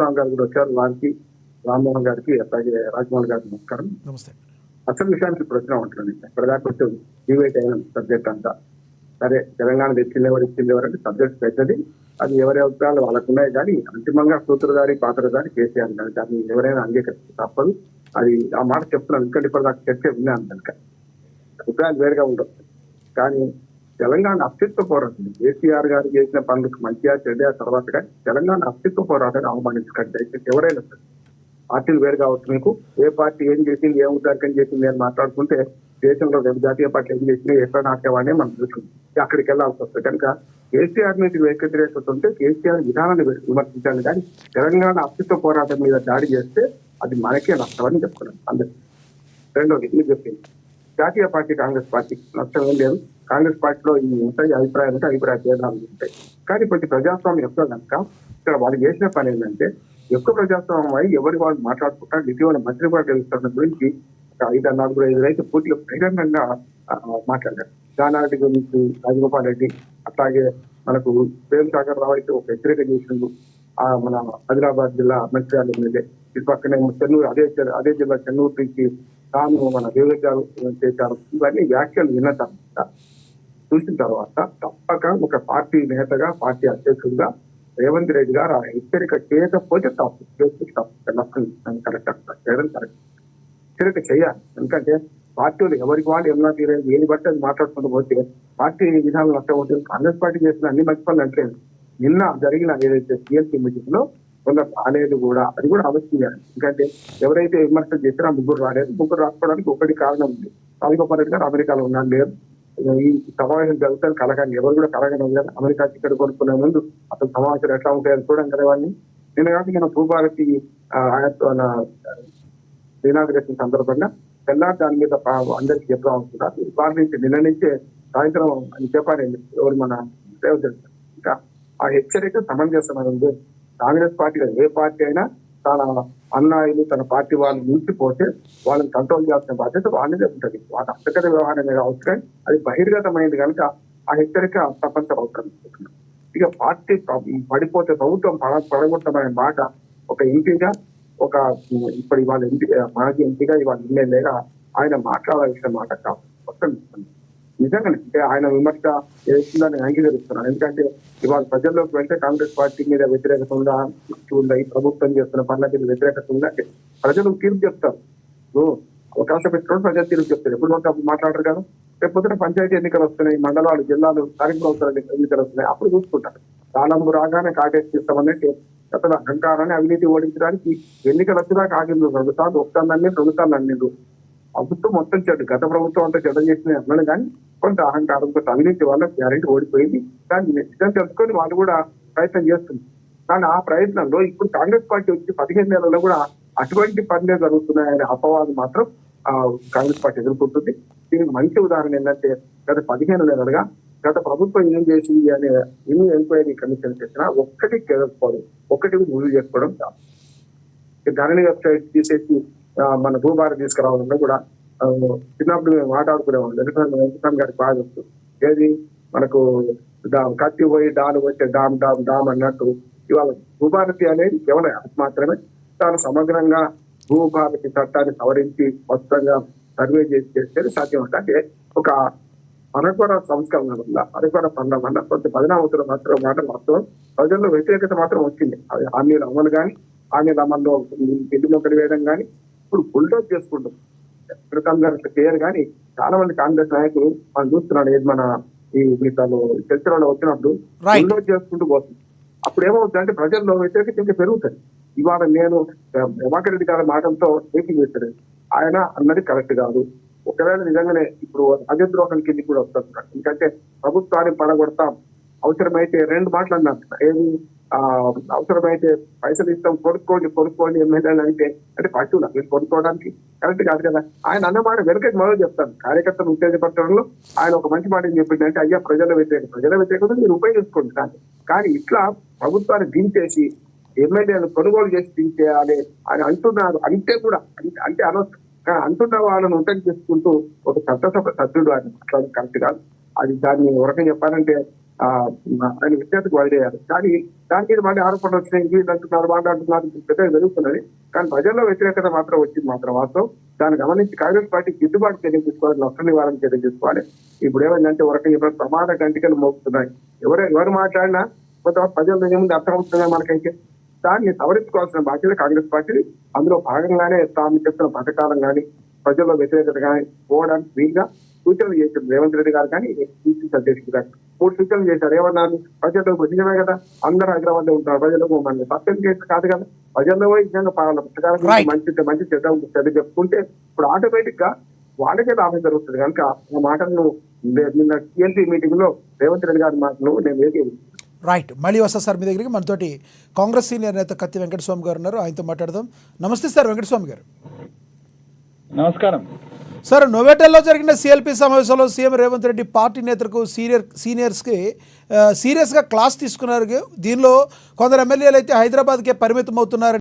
రామ్ గారు కూడా వచ్చారు. వారికి, రామ్మోహన్ గారికి, అలాగే రాజమోహన్ గారికి నమస్కారం. నమస్తే. అసలు విషయానికి ఇప్పుడు వచ్చినా ఉంటుంది. ఇప్పటిదాకా కొంచెం డివైట్ అయిన సబ్జెక్ట్ అంతా సరే, తెలంగాణ తెచ్చింది ఎవరు, ఇచ్చింది ఎవరంటే సబ్జెక్ట్ పెద్దది. అది ఎవరి అభిప్రాయాలు వాళ్ళకు ఉన్నాయి. కానీ అంతిమంగా సూత్రధారి పాత్రధారి కేసీఆర్ కానీ దాన్ని ఎవరైనా అంగీకరిస్తే తప్పదు. అది ఆ మాట చెప్తున్నాను, ఎందుకంటే ఇప్పటిదాకా చర్చ విన్నాను. కనుక అభిప్రాయాలు వేరుగా ఉండదు. కానీ తెలంగాణ అస్తిత్వ పోరాటం కేసీఆర్ గారు చేసిన పనులకు మంచిగా చెడ్డ తర్వాత కానీ తెలంగాణ అస్తిత్వ పోరాటాన్ని అవమానించకండి. ఎవరైనా సరే పార్టీలు వేరు కావచ్చు. మీకు ఏ పార్టీ ఏం చేసింది, ఏం ఉద్దారకం చేసింది అని మాట్లాడుకుంటే దేశంలో రెండు జాతీయ పార్టీలు ఏం చేసినాయి, ఎక్కడ నాటేవాడిని మనం చూస్తుంది. అక్కడికి వెళ్లాల్సి వస్తుంది. కనుక కేసీఆర్ నుంచి వ్యతిరేకత ఉంటే కేసీఆర్ విధానాన్ని విమర్శించాలి. కానీ తెలంగాణ అస్తిత్వ పోరాటం మీద దాడి చేస్తే అది మనకే నష్టమని చెప్పుకున్నాను అందరికీ. రెండోది మీరు చెప్పింది జాతీయ పార్టీ కాంగ్రెస్ పార్టీ నష్టం ఏం లేదు. కాంగ్రెస్ పార్టీలో ఈ ఉంటాయి అభిప్రాయాలు ఉంటే అభిప్రాయ భేదాలు ఉంటాయి. కానీ ప్రతి ప్రజాస్వామ్యం ఎక్కువ కనుక ఇక్కడ వాళ్ళు చేసిన పని ఏంటంటే ఎక్కువ ప్రజాస్వామ్యం అయి ఎవరి వాళ్ళు మాట్లాడుకుంటా ఇటీవల మంత్రి కూడా తెలుస్తున్న గురించి 5-4-5 రైతు పూర్తిగా బహిరంగంగా మాట్లాడారు. జానారెడ్డి గురించి, రాజగోపాల్ రెడ్డి, అట్లాగే మనకు ప్రేమ్ సాగర్ రావు అయితే ఒక వ్యతిరేక చేసిండు. మన ఆదిలాబాద్ జిల్లా మంచిర్యాల ఎమ్మెల్యే, ఇటు పక్కనే చెన్నూరు, అదే జిల్లా చెన్నూరు నుంచి తాను మన దేవగారు చేశారు. ఇవన్నీ వ్యాఖ్యలు విన్న తర్వాత చూసిన తర్వాత తప్పక ఒక పార్టీ నేతగా, పార్టీ అధ్యక్షుడిగా రేవంత్ రెడ్డి గారు ఆ హెచ్చరిక చేయకపోతే తప్పు కరెక్ట్ చేయడం కరెక్ట్. హెచ్చరిక చేయాలి. ఎందుకంటే పార్టీలు ఎవరికి వాళ్ళు ఏమన్నా తీరేది ఏది బట్టి అది మాట్లాడుకుంటూ పోతే పార్టీ విధానం నష్టమవుతుంది. కాంగ్రెస్ పార్టీ చేసిన అన్ని మంచి పనులు అంటలేదు. నిన్న జరిగిన ఏదైతే సిఎల్పీ మీటింగ్ లో కొందరు రాలేదు కూడా, అది కూడా ఆలోచించాలి. ఎందుకంటే ఎవరైతే విమర్శలు చేస్తారో 3 రాలేదు. 3 రాకపోవడానికి ఒకటి కారణం ఉంది. రాజగోపాల్ రెడ్డి గారు అమెరికాలో ఉన్నారు, లేరు. ఈ సమావేశం జరుగుతారు కలగాని, ఎవరు కూడా కలగడం కదా. అమెరికా టికెట్ కొనుక్కునే ముందు అసలు సమావేశాలు ఎట్లా ఉంటాయని చూడడం కదా వాళ్ళని. నిన్న కాక నేను భూభారతి ఇనాగ్రేషన్ సందర్భంగా తెల్లారి దాని మీద అందరికి చెప్తా ఉంటున్నారు. వారి నుంచి నిన్న నుంచే సాయంత్రం అని చెప్పాలి ఎవరు మన రేవంత్ రెడ్డి. ఇంకా ఆ హెచ్చరిక సమంజసమైనది. కాంగ్రెస్ పార్టీ ఏ పార్టీ అయినా తన అన్నాయిలు, తన పార్టీ వాళ్ళు మించిపోతే వాళ్ళని కంట్రోల్ చేయాల్సిన బాధ్యత వాళ్ళదే ఉంటుంది. వాళ్ళ అంతర్గత వ్యవహారమే కావచ్చు, కానీ అది బహిర్గతమైంది కనుక ఆ హెచ్చరిక ప్రపంచ అవసరం. ఇక పార్టీ పడిపోతే ప్రభుత్వం పడగొట్టమనే మాట ఒక ఎంపీగా, ఒక ఇప్పుడు ఇవాళ మాజీ ఎంపీగా, ఇవాళ ఎమ్మెల్యేగా ఆయన మాట్లాడాల్సిన మాట కాదు. నిజంగానే అంటే ఆయన విమర్శ ఏస్తుందని అంగీకరిస్తున్నాను. ఎందుకంటే ఇవాళ ప్రజల్లోకి వెళ్తే కాంగ్రెస్ పార్టీ మీద వ్యతిరేకత ఉందా, ఈ ప్రభుత్వం చేస్తున్న పనుల మీద వ్యతిరేకత ఉందా అంటే ప్రజలు తీర్పు చెప్తారు. అవకాశం పెట్టినప్పుడు ప్రజలు తీర్పు చెప్తారు. ఎప్పుడు అప్పుడు మాట్లాడరు కదా. రేపు పంచాయతీ ఎన్నికలు వస్తున్నాయి, మండలాలు, జిల్లాలు, స్థానిక సంస్థల ఎన్నికలు వస్తున్నాయి, అప్పుడు చూసుకుంటారు. కాలంబు రాగానే కాటేసి తీస్తామన్నట్టు అసలు అహంకారాన్ని, అవినీతి ఓడించడానికి ఎన్నికలు వచ్చేదాకా ఆగింది. 2 సార్లు, 1 సార్లు అన్ని 2 సార్లు అన్నిండు. ప్రభుత్వం మొత్తం చెడు, గత ప్రభుత్వం అంతా చెడ్డ చేసిన అన్నాడు. కానీ కొంత అహంకారం, కొంత అవినీతి వల్ల గ్యారెంటీ ఓడిపోయింది. దాన్ని నిజం తెలుసుకొని వాళ్ళు కూడా ప్రయత్నం చేస్తుంది. కానీ ఆ ప్రయత్నంలో ఇప్పుడు కాంగ్రెస్ పార్టీ వచ్చి 15 నెలల్లో కూడా అటువంటి పనులే జరుగుతున్నాయనే అపవాదం మాత్రం కాంగ్రెస్ పార్టీ ఎదుర్కొంటుంది. దీనికి మంచి ఉదాహరణ ఏంటంటే గత 15 నెలలుగా గత ప్రభుత్వం ఏం చేసింది అనే ఎన్ని ఎంక్వైరీ కమిషన్ చేసినా ఒక్కటి కేసుకోవడం, ఒక్కటి ముందు చేసుకోవడం కాదు. ధరణి వెబ్సైట్ తీసేసి మన భూభారతి తీసుకురావడంలో కూడా చిన్నప్పుడు మేము మాట్లాడుకునేవాళ్ళం. వెంకటరామ్ గారికి బాగా వస్తుంది. ఏది మనకు కత్తి పోయి డాలు వచ్చే డామ్ డామ్ డామ్ అన్నట్టు ఇవాళ భూభారతి అనేది కేవలం అది మాత్రమే. తాను సమగ్రంగా భూభారతి చట్టాన్ని సవరించి మొత్తంగా సర్వే చేస్తే సాధ్యం. అంటే ఒక అరకొర సంస్కరణ వల్ల, అరకొర పనుల వల్ల కొంత బదనామతులు మాత్రం వాస్తవం ప్రజల్లో వ్యతిరేకత మాత్రం వచ్చింది. అది హామీల అమలు కానీ, హామీల అమల్లో ఇంటి మొక్కలు వేయడం కానీ ఇప్పుడు బుల్డోజ్ చేసుకుంటాం. చేయరు. కానీ చాలా మంది కాంగ్రెస్ నాయకులు మనం చూస్తున్నాడు. ఏది మన ఈ మీసాలు చర్చలలో వచ్చినప్పుడు బుల్డోజ్ చేసుకుంటూ పోతుంది. అప్పుడు ఏమవుతుంది అంటే ప్రజల్లో వ్యతిరేకత ఇంకా పెరుగుతుంది. ఇవాళ నేను ప్రభాకర్ రెడ్డి గారి మాటలతో ఏపీ చేస్తాడు. ఆయన అన్నది కరెక్ట్ కాదు. ఒకవేళ నిజంగానే ఇప్పుడు రాజద్రోహం కింద కూడా వస్తున్నారు. ఎందుకంటే ప్రభుత్వాన్ని పడగొడతాం, అవసరమైతే 2 మాటలు అన్నారు. ఏది అవసరమైతే పైసలు ఇస్తాం, కొనుక్కోండి ఎమ్మెల్యేలు అంటే పార్టీ మీరు కొనుక్కోవడానికి కరెక్ట్ కాదు కదా. ఆయన అన్న మాట వెనకటి మొదలు చెప్తాను. కార్యకర్తలు ఉత్తేజపరచడంలో ఆయన ఒక మంచి మాట ఏం చెప్పింది అంటే, అయ్యా ప్రజల వ్యతిరేకత మీరు ఉపయోగించుకోండి. కానీ ఇట్లా ప్రభుత్వాన్ని దించేసి ఎమ్మెల్యేలు కొనుగోలు చేసి దించేయాలి అని అంటున్నారు. అంటే అనవసరం. అంటున్న వాళ్ళని ఉంటని చేసుకుంటూ ఒక చట్టసభ సభ్యుడు ఆయన మాట్లాడడం కరెక్ట్ కాదు. అది దాన్ని ఎవరికైనా చెప్పాలంటే ఆయన విద్యార్థికి వదిలేయాలి. కానీ దానికి ఇది మళ్ళీ ఆరోపణలు వచ్చినాయి, వీళ్ళు అంటున్నారు వాళ్ళు అంటున్నారు, పెద్దగా జరుగుతున్నది. కానీ ప్రజల్లో వ్యతిరేకత మాత్రం వచ్చింది మాత్రం వాస్తవం. దాన్ని గమనించి కాంగ్రెస్ పార్టీ గిట్టుబాటు చర్య తీసుకోవాలి, నష్ట నివారణ చర్య తీసుకోవాలి. ఇప్పుడు ఏమైందంటే ఇప్పుడు ప్రమాద గంటికలు మోపుతున్నాయి. ఎవరు మాట్లాడినా కొంతమంది ప్రజల ఏముంది అర్థమవుతుందా మనకైతే. దాన్ని సవరించుకోవాల్సిన బాధ్యత కాంగ్రెస్ పార్టీ. అందులో భాగంగానే తాము చెప్తున్న పథకాలను కానీ ప్రజల్లో వ్యతిరేకత కానీ పోవడానికి వీలుగా సూచనలు చేశారు రేవంత్ రెడ్డి గారు కానీ పిసిసి అధ్యక్షుడు గారు 3 సూచనలు చేశారు. ఏమన్నారు? ప్రజలకు నిజమే కదా, అందరూ హైదరాబాద్ లో ఉంటారు, ప్రజలకు మన సత్యం కేసు కాదు కదా, ప్రజల్లో నిజంగా పుస్తకాల మంచి చెడ్డ చెప్పుకుంటే ఇప్పుడు ఆటోమేటిక్ గా వాళ్ళకే లాభం జరుగుతుంది. కనుక ఆ మాటలను నిన్న టీఎంపీ మీటింగ్ లో రేవంత్ రెడ్డి గారి మాటలు నేను ఏది. రైట్, మళ్ళీ వస్తా సార్ మీ దగ్గరికి. మనతోటి కాంగ్రెస్ సీనియర్ నేత కత్తి వెంకటస్వామి గారు ఉన్నారు, ఆయనతో మాట్లాడదాం. నమస్తే సార్ వెంకటస్వామి గారు. నమస్కారం సార్, నోవేటల్లో జరిగిన సిఎల్పి సమావేశంలో సీఎం రేవంత్ రెడ్డి పార్టీ నేతలకు సీనియర్స్కి సీరియస్గా క్లాస్ తీసుకున్నారు. దీనిలో కొందరు ఎమ్మెల్యేలు అయితే హైదరాబాద్కే పరిమితం అవుతున్నారు.